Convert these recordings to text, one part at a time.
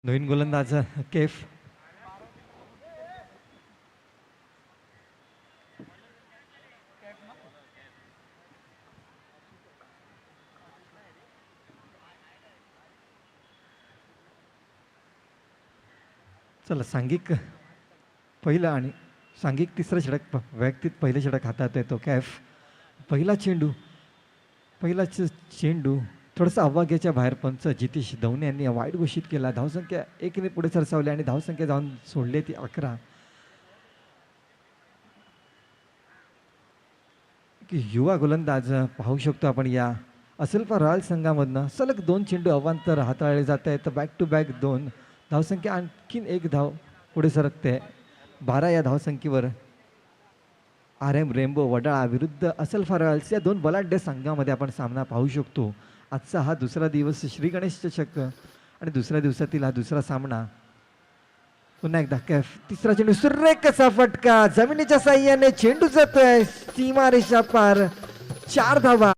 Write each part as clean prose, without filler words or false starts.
नवीन गोलंदाज कैफ. चला सांघिक पहिला आणि सांघिक तिसरं षटक वैयक्तिक पहिले षटक हातात येतो कैफ. पहिला चेंडू थोडासा अवाग्याच्या बाहेर पंच जितेश दवणे यांनी वाईट घोषित केला. धावसंख्या 1ने पुढे सरसावली आणि धावसंख्या जाऊन सोडली ती 11. की युवा गोलंदाज पाहू शकतो आपण या असलफा रॉयल संघामधनं सलग 2 चेंडू अवांतर हाताळले जात आहेत. बॅक टू बॅक 2 धावसंख्या आणखीन 1 धाव पुढे सरकते. 12 या धावसंख्येवर RM रेम्बो वडाळा विरुद्ध असलफा रॉयल्स या 2 बलाढ्य संघामध्ये आपण सामना पाहू शकतो. आजचा हा दुसरा दिवस श्री गणेश चषक आणि दुसऱ्या दिवसातील हा दुसरा सामना. पुन्हा एकदा कैफ तिसरा चेंडू सुरेख कसा फटका जमिनीच्या साह्याने चेंडू जातोय सीमारेषा पार. 4 धावा.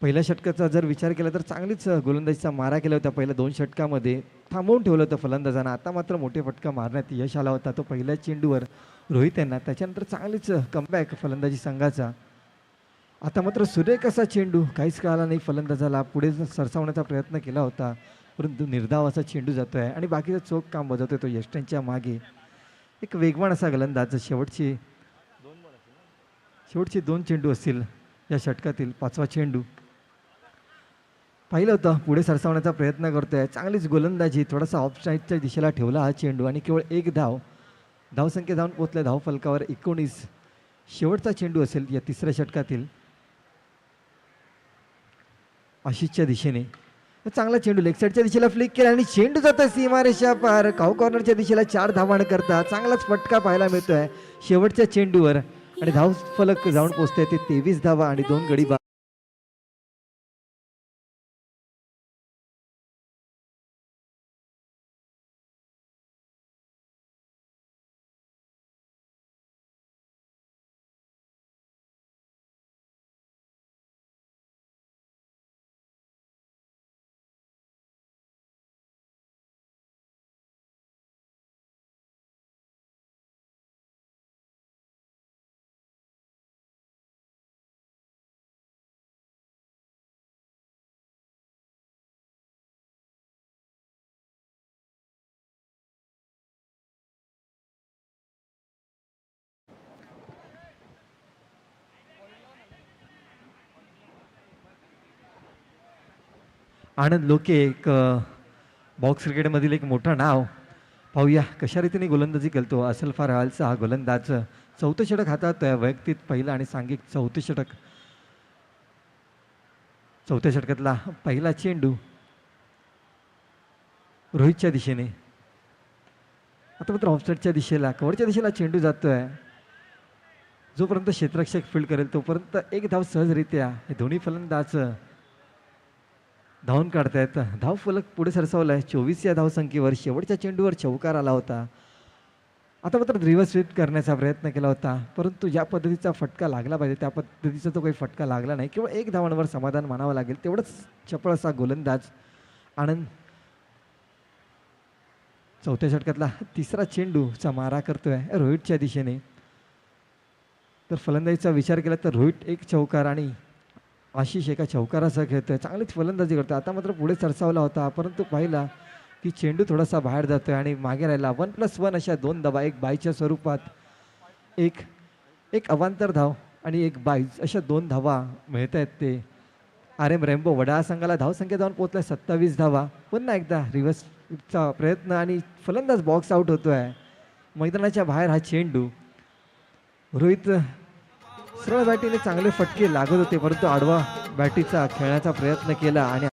पहिल्या षटकाचा जर विचार केला तर चांगलीच गोलंदाजीचा मारा केला होता पहिल्या 2 षटकामध्ये. थांबवून ठेवलं होतं फलंदाजांना. आता मात्र मोठे फटका मारण्यात यश आला होता तो पहिल्या चेंडूवर रोहित यांना. त्याच्यानंतर चांगलीच कमबॅक फलंदाजी संघाचा. आता मात्र सुरेख असा चेंडू काहीच कळाला नाही फलंदाजाला. पुढे सरसावण्याचा प्रयत्न केला होता परंतु निर्धाव असा चेंडू जातोय आणि बाकीचं चोख काम बजावतोय तो यष्ट्यांच्या मागे. एक वेगवान असा गोलंदाज. शेवटचे 2 चेंडू असतील या षटकातील 5वा चेंडू पाहिलं होतं. पुढे सरसावण्याचा प्रयत्न करतोय. चांगलीच गोलंदाजी. थोडासा ऑफ साईडच्या दिशेला ठेवला हा चेंडू आणि केवळ 1 धाव. धावसंख्या जाऊन पोहोचल्या धावफलकावर 19. शेवटचा चेंडू असेल या तिसऱ्या षटकातील. आशिषच्या दिशेने चांगला चेंडू लेग साईडच्या दिशेला फ्लिक केला आणि चेंडू जातोय सीमारेषा पार. काऊ कॉर्नरच्या दिशेला 4 धावाण करता चांगलाच फटका पाहायला मिळतोय शेवटच्या चेंडूवर आणि धावफलक जाऊन पोहोचते ते 23 धावा आणि 2 गडी बाद. आनंद लोके एक बॉक्स क्रिकेटमधील एक मोठं नाव. पाहूया कशा रीतीने गोलंदाजी करतो असलफा रॉयल्सचा हा गोलंदाज. 4थं षटक हातात वैयक्तिक पहिलं आणि सांघिक 4थं षटक. 4थ्या षटकातला पहिला चेंडू रोहितच्या दिशेने. आता मात्र ऑफसाईडच्या दिशेला कव्हरच्या दिशेला चेंडू जातोय. जोपर्यंत क्षेत्ररक्षक फील्ड करेल तोपर्यंत 1 धाव सहजरित्या हे दोन्ही फलंदाज धावून काढतायत. धाव फलक पुढे सरसावलाय 24 या धावसंख्येवर. शेवटच्या चेंडूवर चौकार आला होता. आता मात्र रिव्हर्स स्वीप करण्याचा प्रयत्न केला होता परंतु ज्या पद्धतीचा फटका लागला पाहिजे त्या पद्धतीचा तो काही फटका लागला नाही. केवळ 1 धावांवर समाधान मानावं लागेल. तेवढंच चपळ असा गोलंदाज आनंद. 4थ्या षटकातला तिसरा चेंडूचा मारा करतोय रोहितच्या दिशेने. तर फलंदाजीचा विचार केला तर रोहित 1 चौकार आणि आशिष एका चौकाराचा खेळतोय. चांगलीच फलंदाजी करतोय. आता मात्र पुढे सरसावला होता परंतु पाहिला की चेंडू थोडासा बाहेर जातोय आणि मागे राहिला. 1+1 अशा 2 धावा. 1 बायच्या स्वरूपात एक अवांतर धाव आणि 1 बाईज अशा 2 धावा मिळत आहेत ते आर एम रेम्बो वडाळा संघाला धावसंख्या जाऊन पोहोचलाय 27 धावा. पुन्हा एकदा रिव्हर्सचा प्रयत्न आणि फलंदाज बॉक्स आउट होतोय. मैदानाच्या बाहेर हा चेंडू. रोहित सरळ बॅटीने चांगले फटके लागत होते, परंतु आडवा बॅटीचा खेळण्याचा प्रयत्न केला आणि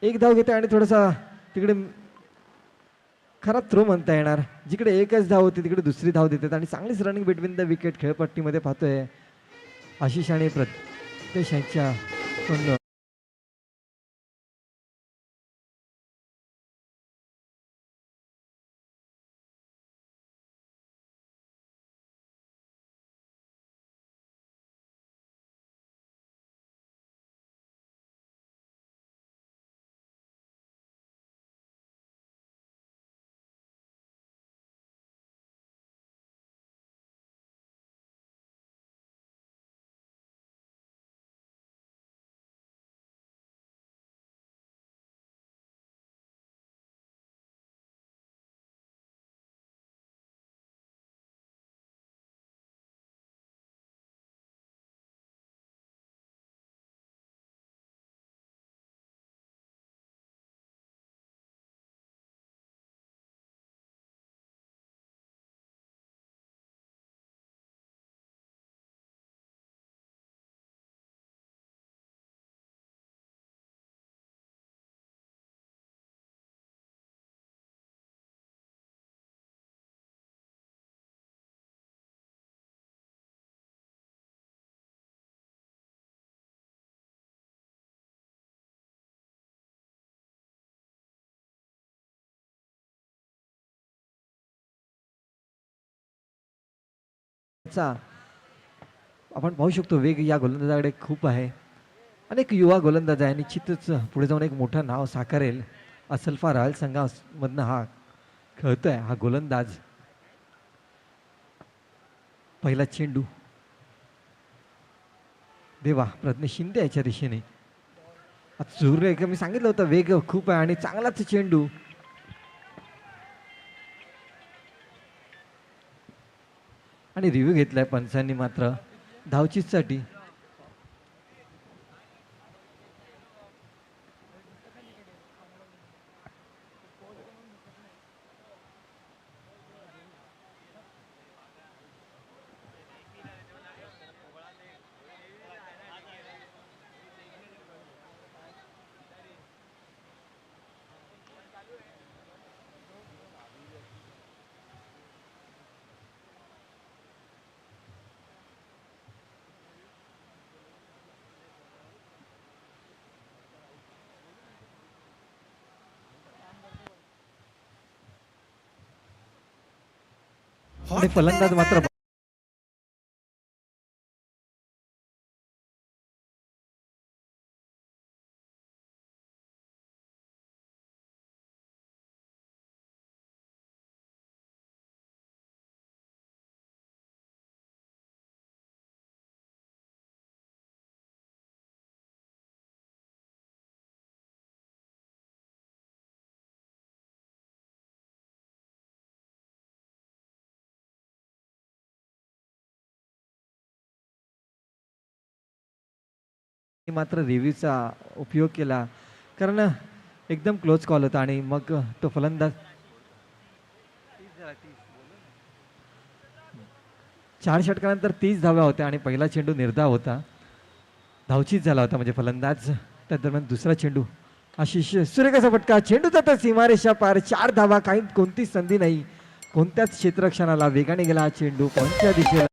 एक धाव घेते आणि थोडासा तिकडे खरा थ्रो म्हणता येणार. जिकडे एकच धाव होती तिकडे दुसरी धाव देतात आणि चांगलीच रनिंग बिटवीन द विकेट खेळपट्टीमध्ये पाहतोय आशिष आणि प्रत्येश यांच्या आपण पाहू शकतो वेग या गोलंदाजाकडे खूप आहे. अनेक युवा गोलंदाज आहे. निश्चितच पुढे जाऊन एक मोठं नाव साकारेल. असल्फा रॉयल संघामधनं हा खेळतोय हा गोलंदाज. पहिला चेंडू देवा प्रज्ञ शिंदे याच्या दिशेने. आता मी सांगितलं होतं वेग खूप आहे आणि चांगलाच चेंडू. आणि रिव्ह्यू घेतलाय पंचांनी मात्र धावचीसाठी. आणि फलंदाज मात्र मात्र रिव्ह्यूचा उपयोग केला कारण एकदम क्लोज कॉल होता आणि मग तो फलंदाज 4 षटकानंतर 30 धावा होत्या आणि पहिला चेंडू निर्धाव होता. धावचीत झाला होता म्हणजे फलंदाज. त्या दरम्यान दुसरा चेंडू आशिष सुरेख असा फटका, चेंडू जातात सीमारेषा पार, 4 धावा, काही कोणतीच संधी नाही. कोणत्याच क्षेत्ररक्षणाला वेगाने गेला हा चेंडू पॉईंटच्या दिशेला.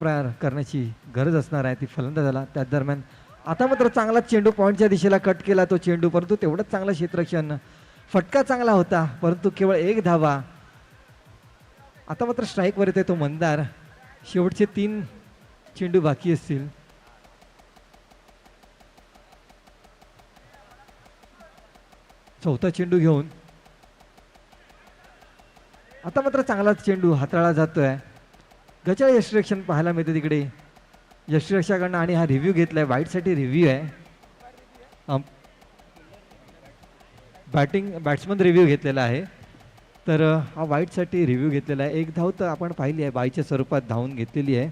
प्रहार करण्याची गरज असणार आहे ती फलंदाजाला. त्या दरम्यान आता मात्र चांगला चेंडू पॉईंटच्या दिशेला कट केला तो चेंडू, परंतु तेवढंच चांगलं क्षेत्ररक्षण. फटका चांगला होता परंतु केवळ 1 धावा. आता मात्र स्ट्राईकवर येते तो मंदार. शेवटचे 3 चेंडू बाकी असतील. चौथा चेंडू घेऊन आता मात्र चांगला चेंडू हाताळला जातोय. गचळ यष्टिरक्षण पाहायला मिळते तिकडे यष्टिरक्षकांना आणि हा रिव्ह्यू घेतलाय. वाईटसाठी रिव्ह्यू आहे. बॅट्समन रिव्ह्यू घेतलेला आहे. तर हा वाईटसाठी रिव्ह्यू घेतलेला आहे. 1 धाव तर आपण पाहिली आहे, बाईच्या स्वरूपात धावून घेतलेली आहे.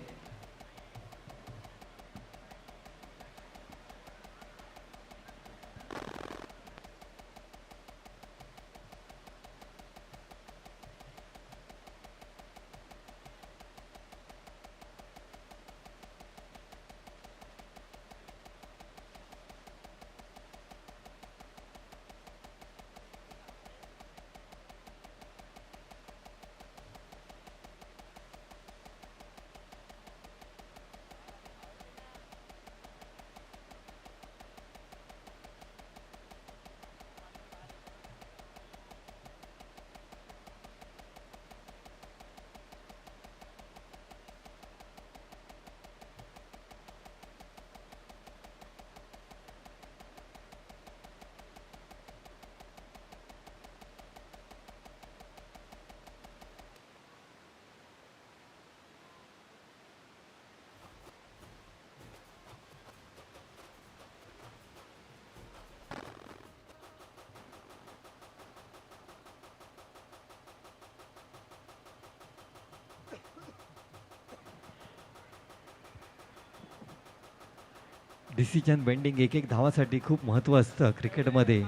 डिसिजन बेंडिंग एक एक धावासाठी खूप महत्त्व असतं क्रिकेटमध्ये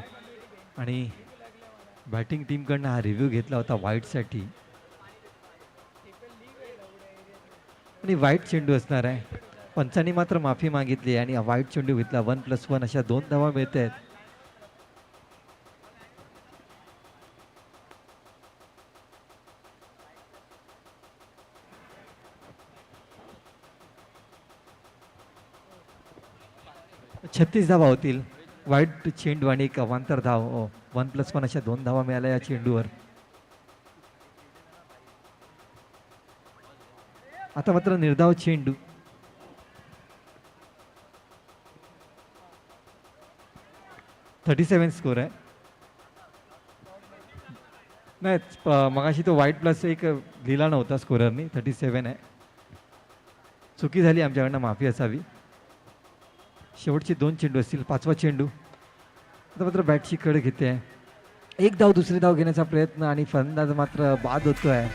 आणि बॅटिंग टीमकडनं हा रिव्ह्यू घेतला होता वाईटसाठी आणि वाईट चेंडू असणार आहे. पंचांनी मात्र माफी मागितली आणि हा वाईट चेंडू घेतला. 1+1 अशा 2 धावा मिळत आहेत. छत्तीस धावा होतील. वाईट चेंडू आणि एक अवांतर धाव 1+1 अशा 2 धावा मिळाल्या या चेंडूवर. आता मात्र निर्धाव चेंडू. $37 स्कोर आहे. नाही मगाशी तो वाईट प्लस एक लिहिला नव्हता स्कोररनी. 37 आहे. चुकी झाली आमच्याकडनं, माफी असावी. शेवटचे 2 चेंडू असतील. 5वा चेंडू. आता मात्र बॅटची कड घेते आहे. 1 धाव दुसरी धाव घेण्याचा प्रयत्न आणि फलंदाज मात्र बाद होतोय.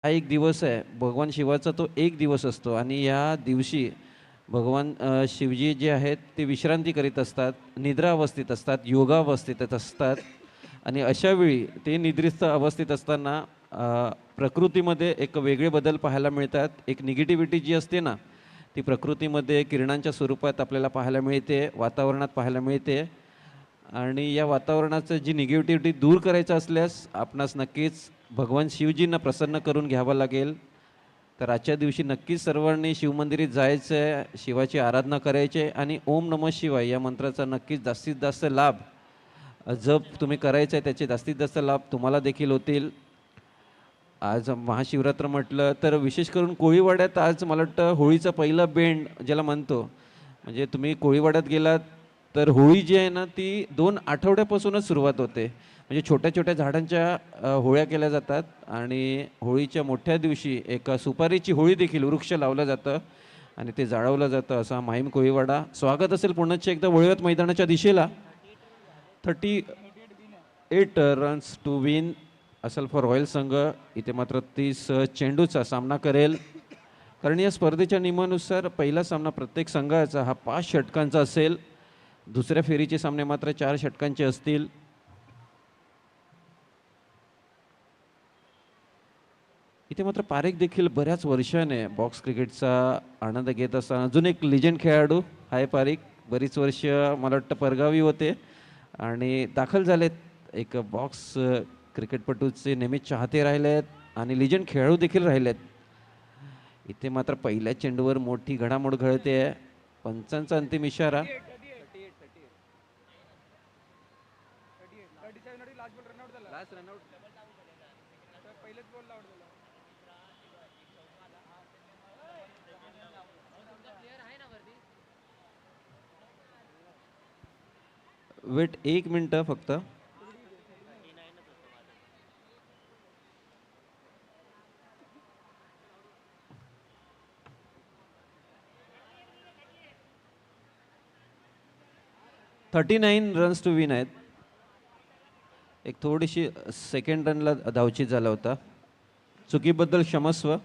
हा एक दिवस आहे भगवान शिवाचा, तो एक दिवस असतो आणि या दिवशी भगवान शिवजी जे आहेत ते विश्रांती करीत असतात, निद्रा अवस्थेत असतात, योगा अवस्थेत असतात आणि अशा वेळी ते निद्रिस्त अवस्थेत असताना प्रकृतीमध्ये एक वेगळे बदल पाहायला मिळतात. एक निगेटिव्हिटी जी असते ना, ती प्रकृतीमध्ये किरणांच्या स्वरूपात आपल्याला पाहायला मिळते, वातावरणात पाहायला मिळते आणि या वातावरणाचं जी निगेटिव्हिटी दूर करायचं असल्यास आपणास नक्कीच भगवान शिवजींना प्रसन्न करून घ्यावं लागेल. तर आजच्या दिवशी नक्कीच सर्वांनी शिवमंदिरात जायचं आहे, शिवाची आराधना करायची आहे आणि ओम नमः शिवाय या मंत्राचा नक्कीच जास्तीत जास्त लाभ जप तुम्ही करायचं आहे, त्याचे जास्तीत जास्त लाभ तुम्हाला देखील होतील. आज महाशिवरात्र म्हटलं तर विशेष करून कोळीवाड्यात आज मला वाटतं होळीचं पहिलं बेंड ज्याला म्हणतो, म्हणजे तुम्ही कोळीवाड्यात गेलात तर होळी जी आहे ना ती 2 आठवड्यापासूनच सुरुवात होते. म्हणजे छोट्या छोट्या झाडांच्या होळ्या केल्या जातात आणि होळीच्या मोठ्या दिवशी एक सुपारीची होळी देखील वृक्ष लावलं जातं आणि ते जाळवलं जातं. असा माहीम कोळीवाडा. स्वागत असेल पुन्हा एकदा वळवत मैदानाच्या दिशेला. 38 रन्स टू विन असेल फॉर रॉयल संघ. इथे मात्र 30 चेंडूचा सामना करेल, कारण या स्पर्धेच्या नियमानुसार पहिला सामना प्रत्येक संघाचा हा 5 षटकांचा असेल, दुसऱ्या फेरीचे सामने मात्र 4 षटकांचे असतील. इथे मात्र पारेख देखील बऱ्याच वर्षाने बॉक्स क्रिकेटचा आनंद घेत असताना अजून एक लिजंड खेळाडू आहे पारेख. बरीच वर्ष मला वाटतं परगावी होते आणि दाखल झालेत. एक बॉक्स क्रिकेटपटूचे नेहमीच चाहते राहिले आहेत आणि लिजंड खेळाडू देखील राहिलेत. इथे मात्र पहिल्या चेंडूवर मोठी घडामोड घडते आहे. पंचांचा अंतिम इशारा. वेट 1 मिनटं फक्त. $39 रन्स टू विन आहेत. एक थोडीशी सेकंड रनला धावचीत झाला होता. चुकीबद्दल क्षमस्व.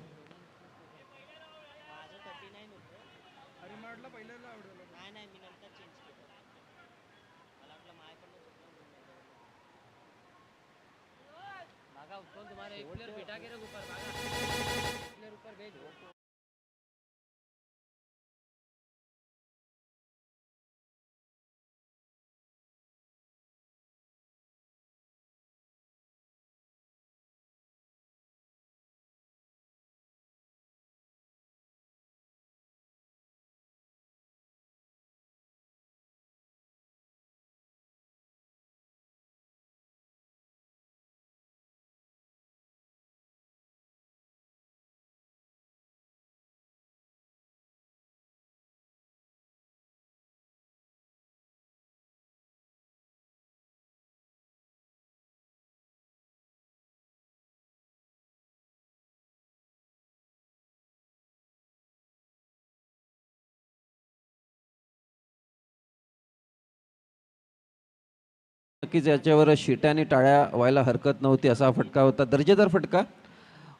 नक्कीच याच्यावर शिट्या आणि टाळ्या व्हायला हरकत नव्हती. असा फटका होता, दर्जेदार फटका.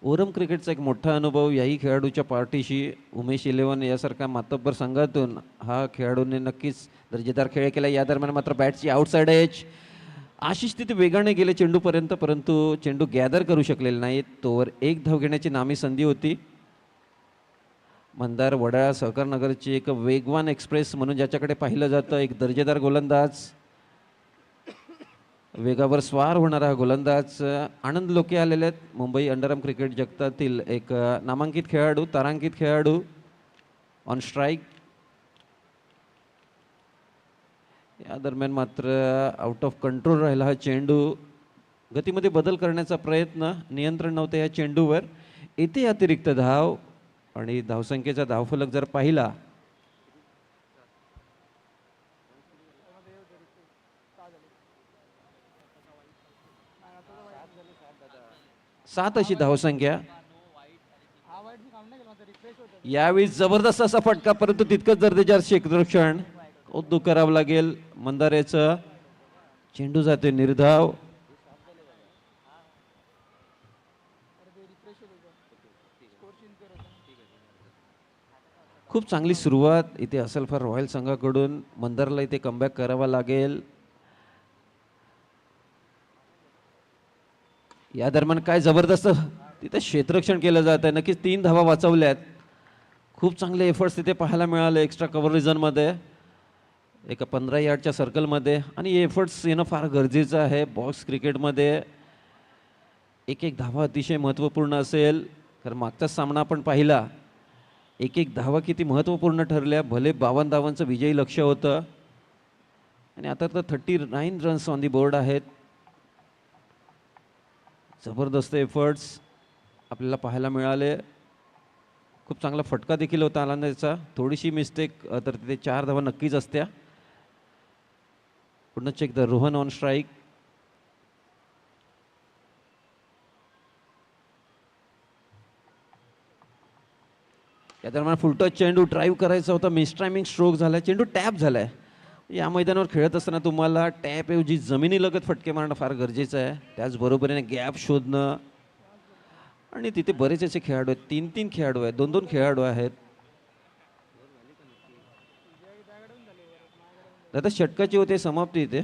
ओरम क्रिकेटचा एक मोठा अनुभव याही खेळाडूच्या पार्टीशी. उमेश 11 यासारख्या मातब्बर संघातून हा खेळाडूने नक्कीच दर्जेदार खेळ केला. या दरम्यान मात्र बॅटची आउटसाईड एज. आशिष तिथे वेगाने गेले चेंडूपर्यंत, परंतु चेंडू गॅदर करू शकलेले नाहीत. तोवर एक धाव घेण्याची नामी संधी होती. मंदार वडाळा सहकार नगरची एक वेगवान एक्सप्रेस म्हणून ज्याच्याकडे पाहिलं जातं, एक दर्जेदार गोलंदाज, वेगावर स्वार होणारा गोलंदाज आनंद लोके आलेले आहेत. मुंबई अंडरआर्म क्रिकेट जगतातील एक नामांकित खेळाडू, तारांकित खेळाडू. On strike. या दरम्यान मात्र आउट ऑफ कंट्रोल राहिला हा चेंडू. गतीमध्ये बदल करण्याचा प्रयत्न, नियंत्रण नव्हते या चेंडूवर. येथे अतिरिक्त धाव आणि धावसंख्येचा धावफलक जर पाहिला 7 अशी धावसंख्या. यावेळी जबरदस्त असा फटका, परंतु तितकंच दर्जेदार क्षेत्ररक्षण. कौतुक करावं लागेल मंदारेचं. चेंडू जाते निर्धाव. खूप चांगली सुरुवात इथे असेल फार रॉयल संघाकडून. मंदारला इथे कमबॅक करावा लागेल. या दरम्यान काय जबरदस्त तिथे क्षेत्ररक्षण केलं जात आहे. नक्कीच 3 धावा वाचवल्यात. खूप चांगले एफर्ट्स तिथे पाहायला मिळाले एक्स्ट्रा कव्हर रिजनमध्ये, एका 15 यार्डच्या सर्कलमध्ये. आणि हे एफर्ट्स येणं फार गरजेचं आहे बॉक्स क्रिकेटमध्ये. एक एक धावा अतिशय महत्त्वपूर्ण असेल, कारण मागचाच सामना आपण पाहिला. एक एक धावा किती महत्त्वपूर्ण ठरल्या. भले 52 धावांचं विजयी लक्ष्य होतं आणि आता तर 39 रन्स ऑन दी बोर्ड आहेत. जबरदस्त एफर्ट्स आपल्याला पाहायला मिळाले. खूप चांगला फटका देखील होता आलांदाचा. थोडीशी मिस्टेक तर तिथे 4 धावा नक्कीच असत्या. पुन्हा check the Rohan on strike. या दरम्यान फुलटच चेंडू ड्राईव्ह करायचा होता. मिसटायमिंग स्ट्रोक झाला. चेंडू टॅप झालाय. या मैदानावर खेळत असताना तुम्हाला टॅपऐवजी जमिनीलगत फटके मारणं फार गरजेचं आहे. त्याचबरोबरीने गॅप शोधणं. आणि तिथे बरेच असे खेळाडू आहेत. 3-3 खेळाडू आहेत. 2-2 खेळाडू आहेत. आता षटकाची होते समाप्ती इथे.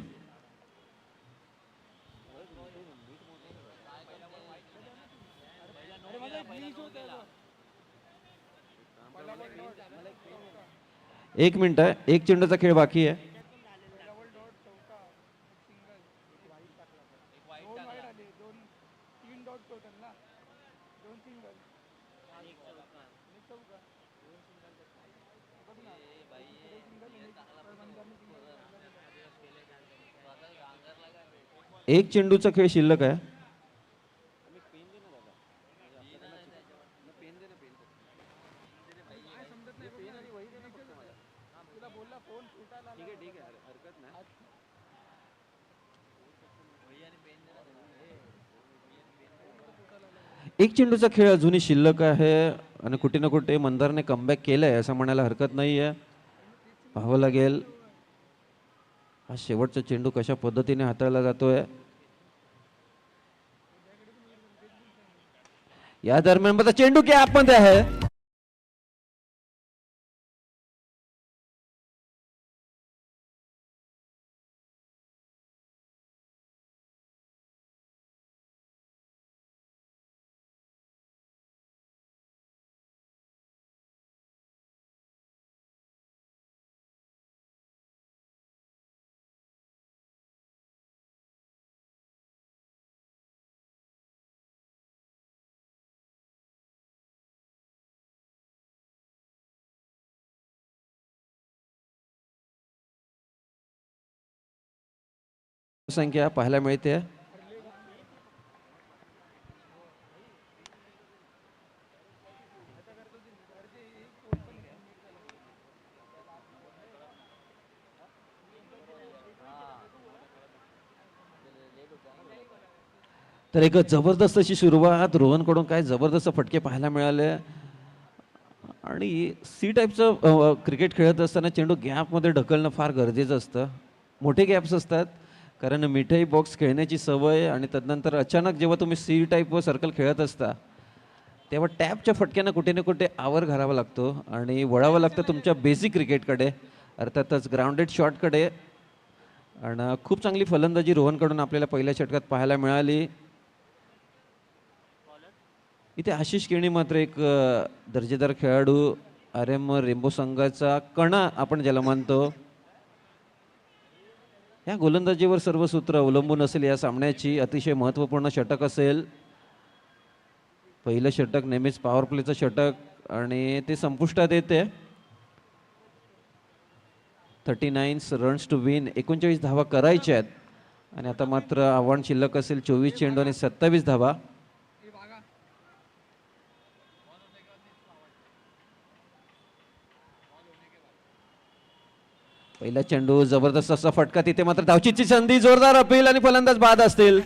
एक मिनिट आहे. एक चेंडूचा खेळ बाकी आहे. एक चेंडूचा खेळ शिल्लक आहे. एक चेंडूचा खेळ अजूनही शिल्लक आहे आणि कुठे ना कुठे मंदारने कमबॅक केलंय असं म्हणायला हरकत नाही आहे. पाहावं लागेल हा शेवटचा चेंडू कशा पद्धतीने हाताळला जातोय. या दरम्यान माझा चेंडू गॅप मध्ये आहे. संख्या पाहायला मिळते. तर एक जबरदस्त अशी सुरुवात रोहनकडून. काय जबरदस्त फटके पाहायला मिळाले. आणि सी टाईपचं क्रिकेट खेळत असताना चेंडू गॅपमध्ये ढकलणं फार गरजेचं असतं. मोठे गॅप्स असतात कारण मिठाई बॉक्स खेळण्याची सवय. आणि तदनंतर अचानक जेव्हा तुम्ही सी टाईप व सर्कल खेळत असता तेव्हा टॅपच्या फटक्यांना कुठे ना कुठे आवर घालावा लागतो आणि वळावं लागतं तुमच्या बेसिक क्रिकेटकडे, अर्थातच ग्राउंडेड शॉटकडे. आणि खूप चांगली फलंदाजी रोहनकडून आपल्याला पहिल्या षटकात पाहायला मिळाली. इथे आशिष केणी मात्र एक दर्जेदार खेळाडू, RM रेम्बो संघाचा कणा आपण ज्याला मानतो. या गोलंदाजीवर सर्व सूत्र अवलंबून असेल या सामन्याची. अतिशय महत्त्वपूर्ण षटक असेल. पहिलं षटक नेहमीच पॉवर प्लेचं षटक आणि ते संपुष्टात येते. 39 रन्स टू विन. 39 धावा करायच्या आहेत आणि आता मात्र आव्हान शिल्लक असेल 24 चेंडू आणि 27 धावा. पहिला चेंडू जबरदस्त असा फटका. तिथे मात्र धावचीची संधी. जोरदार अपील आणि फलंदाज बाद असतील.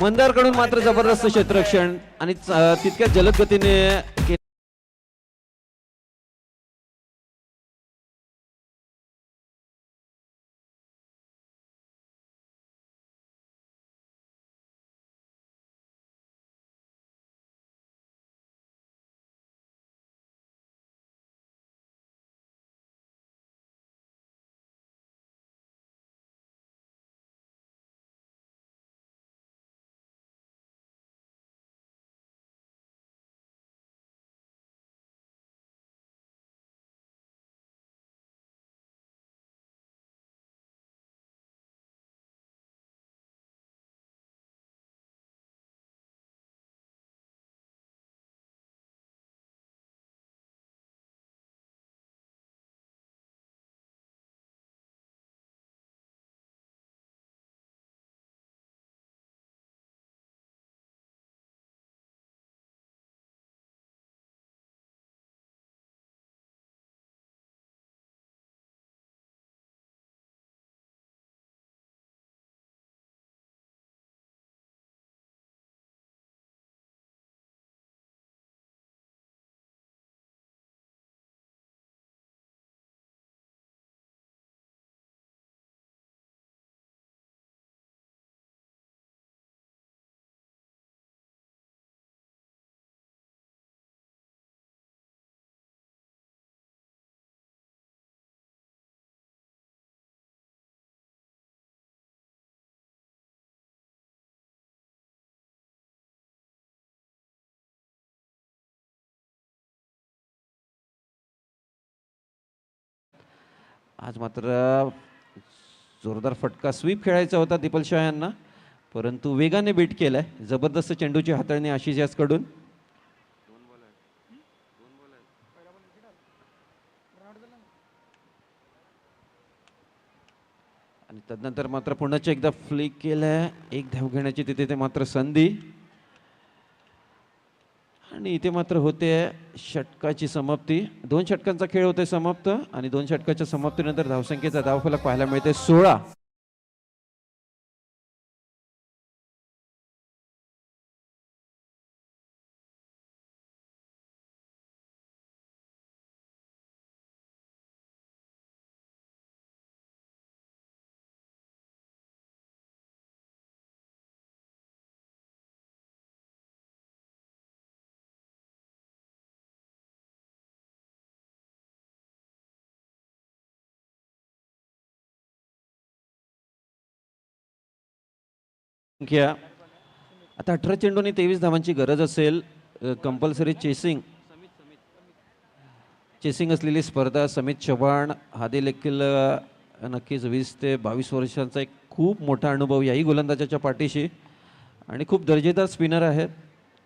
मंदारकडून मात्र जबरदस्त क्षेत्ररक्षण आणि तितक्या जलद गतीने आज मात्र जोरदार फटका स्वीप खेळायचा होता दीपल शाह यांना, परंतु वेगाने बीट केलाय. जबरदस्त चेंडूची हाताळणी आशिष यासकडून. आणि तदनंतर मात्र पुन्हा एकदा फ्लिक केलाय. एक धाव घेण्याची तिथे ते मात्र संधी. आणि इथे मात्र होते षटकाची समाप्ती. 2 षटकांचा खेळ होते समाप्त आणि 2 षटकाच्या समाप्तीनंतर धावसंख्येचा धावफलक पाहायला मिळते 16. संख्या आता 18 चेंडूंनी 23 धावांची गरज असेल. कंपल्सरी चेसिंग असलेली स्पर्धा. समित चव्हाण हा देखील नक्कीच 20 ते 22 वर्षांचा एक खूप मोठा अनुभव याही गोलंदाजाच्या पाठीशी आणि खूप दर्जेदार स्पिनर आहेत.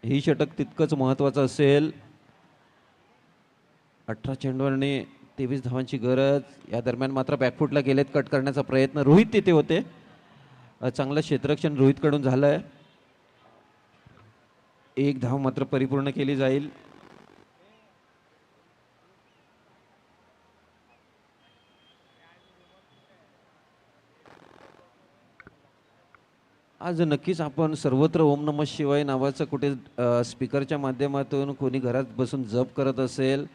ही षटक तितकंच महत्त्वाचं असेल. 18 चेंडूंनी 23 धावांची गरज. या दरम्यान मात्र बॅकफुटला गेलेत कट करण्याचा प्रयत्न. रोहित तिथे होते. चांगलं क्षेत्ररक्षण रोहितकडून झालंय. एक धाव मात्र परिपूर्ण केली जाईल. आज नक्कीच आपण सर्वत्र ओम नमः शिवाय नावाचं कुठे स्पीकरच्या माध्यमातून कोणी घरात बसून जप करत असेल,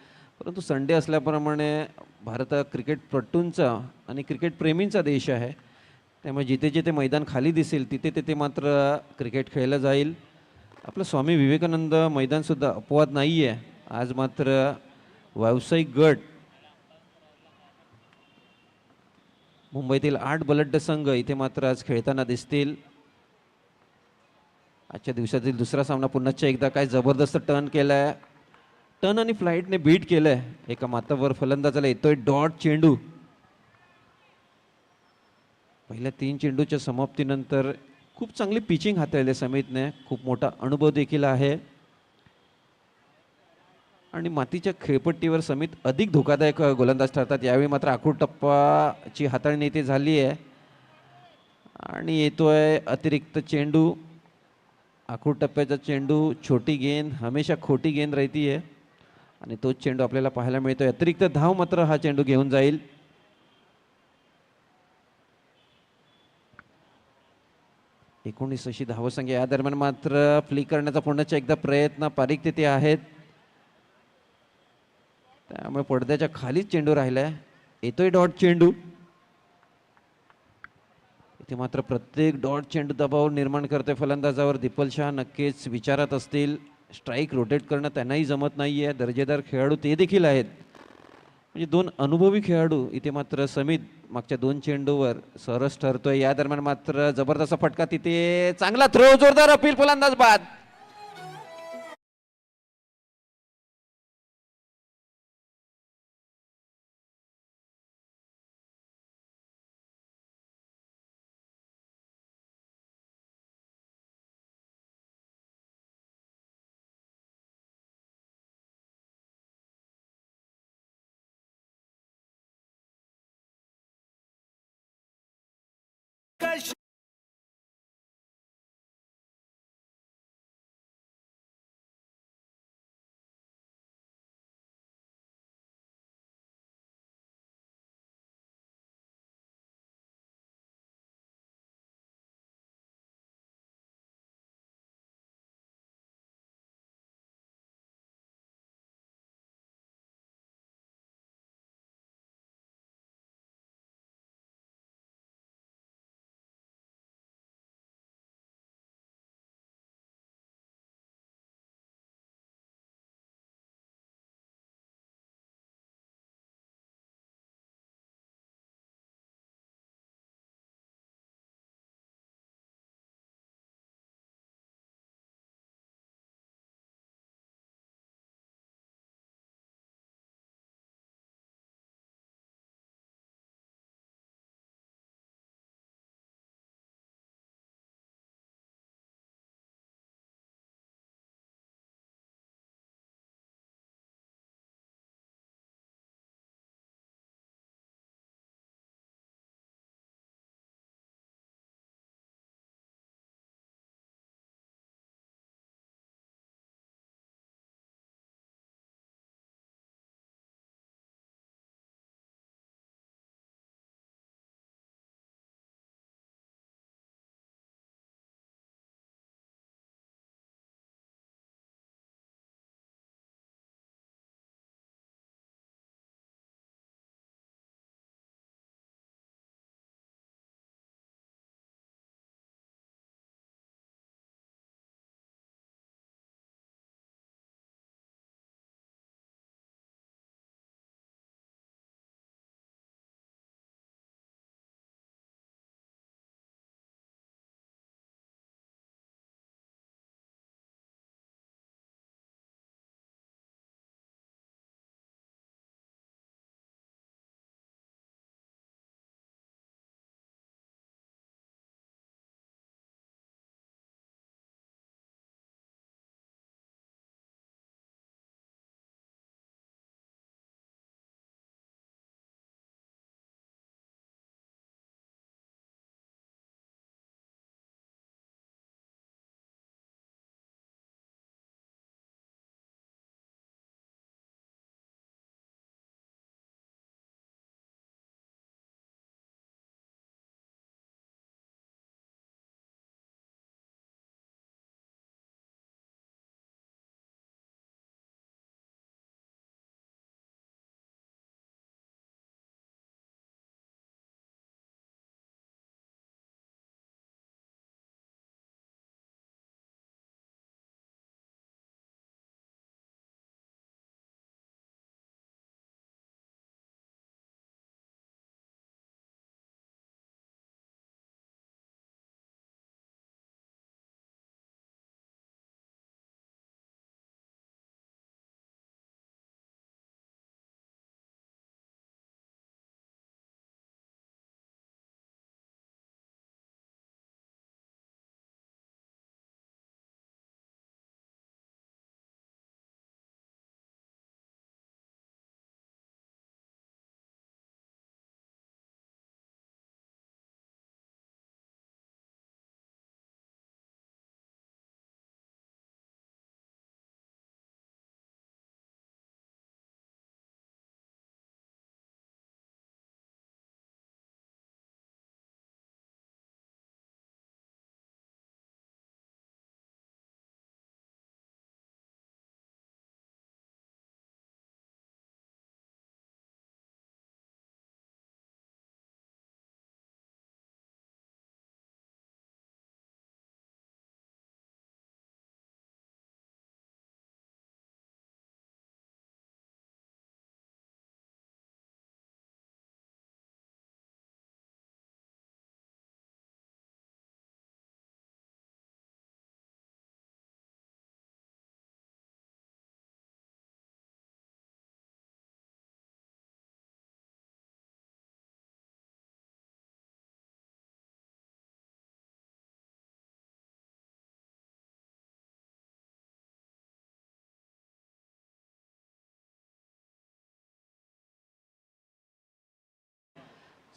परंतु संडे असल्याप्रमाणे भारत हा क्रिकेटपटूंचा आणि क्रिकेट प्रेमींचा देश आहे. त्यामुळे जिथे जिथे मैदान खाली दिसेल तिथे तिथे मात्र क्रिकेट खेळलं जाईल. आपलं स्वामी विवेकानंद मैदानसुद्धा अपवाद नाही आहे. आज मात्र व्यावसायिक गट मुंबईतील 8 बलड्ड संघ इथे मात्र आज खेळताना दिसतील. आजच्या दिवसातील दुसरा सामना पुन्हा एकदा काय जबरदस्त टर्न केलाय. टर्न आणि फ्लाईटने बीट केलंय. एका मातावर फलंदाजाला येतोय डॉट चेंडू. पहिल्या 3 चेंडूच्या समाप्तीनंतर खूप चांगली पिचिंग हाताळली समितने. खूप मोठा अनुभव देखील आहे आणि मातीच्या खेळपट्टीवर समित अधिक धोकादायक गोलंदाज ठरतात. यावेळी मात्र आखूड टप्पाची हाताळणी इथे झाली आहे आणि येतोय अतिरिक्त चेंडू. आखूड टप्प्याचा चेंडू, छोटी गेंद हमेशा खोटी गेंद राहती आहे आणि तोच चेंडू आपल्याला पाहायला मिळतोय. अतिरिक्त धाव मात्र हा चेंडू घेऊन जाईल. 19 अशी धावसंख्या. या दरम्यान मात्र फ्लिक करण्याचा पुन्हा एकदा प्रयत्न. पारिक तिथे आहेत, त्यामुळे पडद्याच्या खालीच चेंडू राहिलाय. येतोय डॉट चेंडू. इथे मात्र प्रत्येक डॉट चेंडू दबाव निर्माण करते फलंदाजावर. दीपल शाह नक्कीच विचारात असतील. स्ट्राईक रोटेट करणं त्यांनाही जमत नाही आहे. दर्जेदार खेळाडू ते देखील आहेत, म्हणजे 2 अनुभवी खेळाडू. इथे मात्र समित मागच्या 2 चेंडूवर सरस ठरतोय. या दरम्यान मात्र जबरदस्त फटका तिथे. चांगला थ्रो, जोरदार अपील, फलंदाज बाद.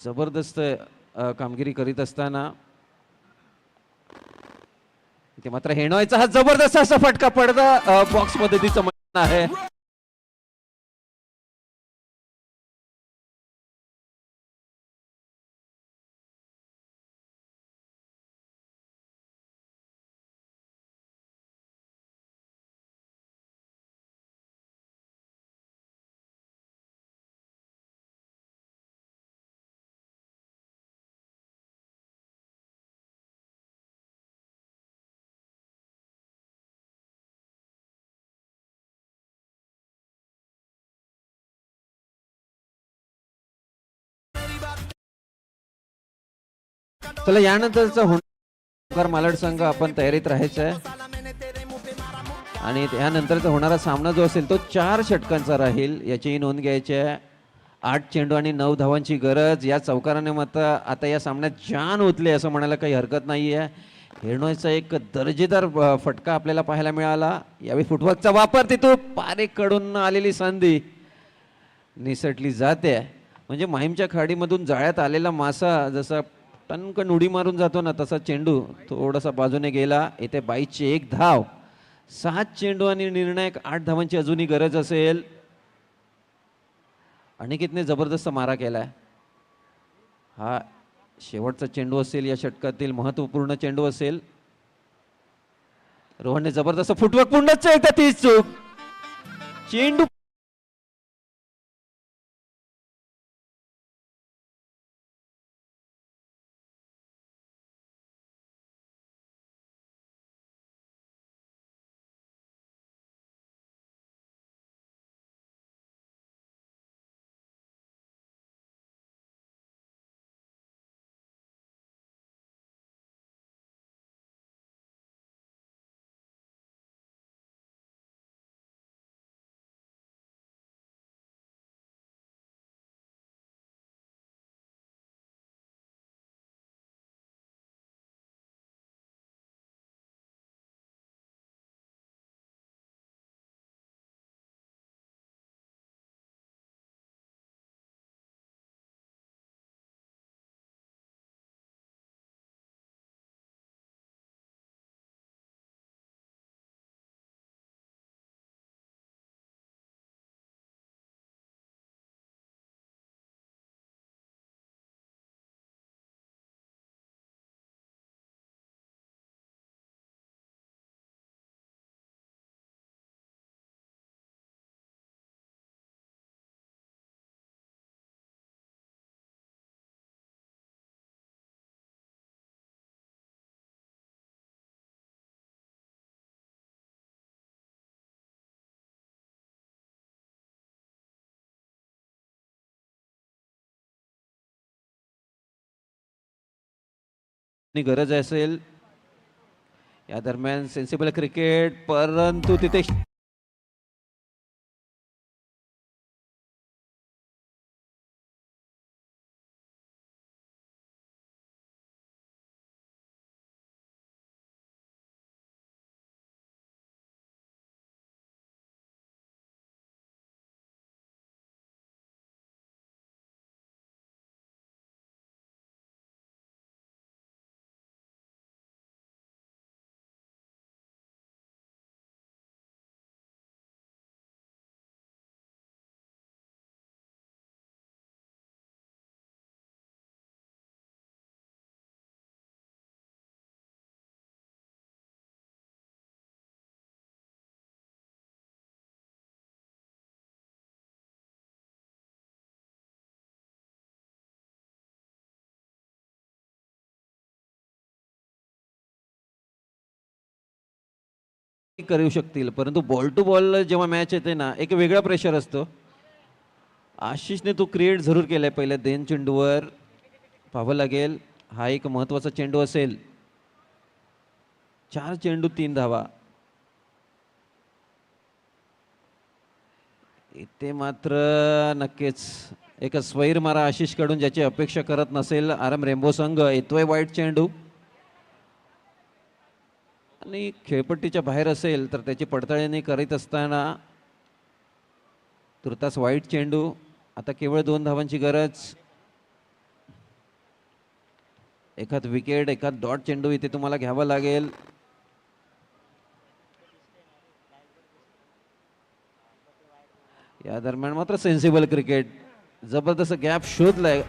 जबरदस्त कामगिरी करीत असताना इथे मात्र हेणवायचा हा जबरदस्त असा फटका पडदा बॉक्स पद्धतीचं मैदान आहे. चला यानंतरचा होणार मालड संघ आपण तयारीत राहायचं आहे आणि यानंतरचा होणारा सामना जो असेल तो 4 षटकांचा राहील याचीही नोंद घ्यायची आहे. 8 चेंडू आणि 9 धावांची गरज. या चौकाराने मात्र आता या सामन्यात जान ओतले असं म्हणायला काही हरकत नाही आहे. हेरणोयचा एक दर्जेदार फटका आपल्याला पाहायला मिळाला. यावेळी फुटवर्कचा वापर तिथून पारेकडून आलेली संधी निसटली जाते. म्हणजे माहीमच्या खाडीमधून जाळ्यात आलेला मासा जसा टणकन उडी मारून जातो ना तसा चेंडू थोडासा बाजूने गेला. इथे 22ची 1 धाव. 7 चेंडू आणि निर्णायक 8 धावांची अजूनही गरज असेल. अनिकेतने जबरदस्त मारा केलाय. हा शेवटचा चेंडू असेल या षटकातील महत्वपूर्ण चेंडू असेल. रोहनने जबरदस्त फुटवर्क पुन्हा एकदा तीच चूक. चेंडू गरज असेल या दरम्यान सेन्सिबल क्रिकेट परंतु तिथे करू शकतील परंतु बॉल टू बॉल जेव्हा मॅच येते ना एक वेगळा प्रेशर असतो. आशिषने तो क्रिएट जरूर केलाय पहिल्या 2 चेंडूवर. पाहावं लागेल हा एक महत्वाचा चेंडू असेल. 4 चेंडू 3 धावा. इथे मात्र नक्कीच एक स्वैर मारा आशिष कडून ज्याची अपेक्षा करत नसेल आरएम रेम्बो संघ. येतोय वाईट चेंडू आणि खेळपट्टीच्या बाहेर असेल तर त्याची पडताळणी करीत असताना तुर्तास वाईट चेंडू. आता केवळ 2 धावांची गरज. एखाद विकेट एखाद डॉट चेंडू इथे तुम्हाला घ्यावा लागेल. या दरम्यान मात्र सेन्सिबल क्रिकेट, जबरदस्त गॅप शोधलाय.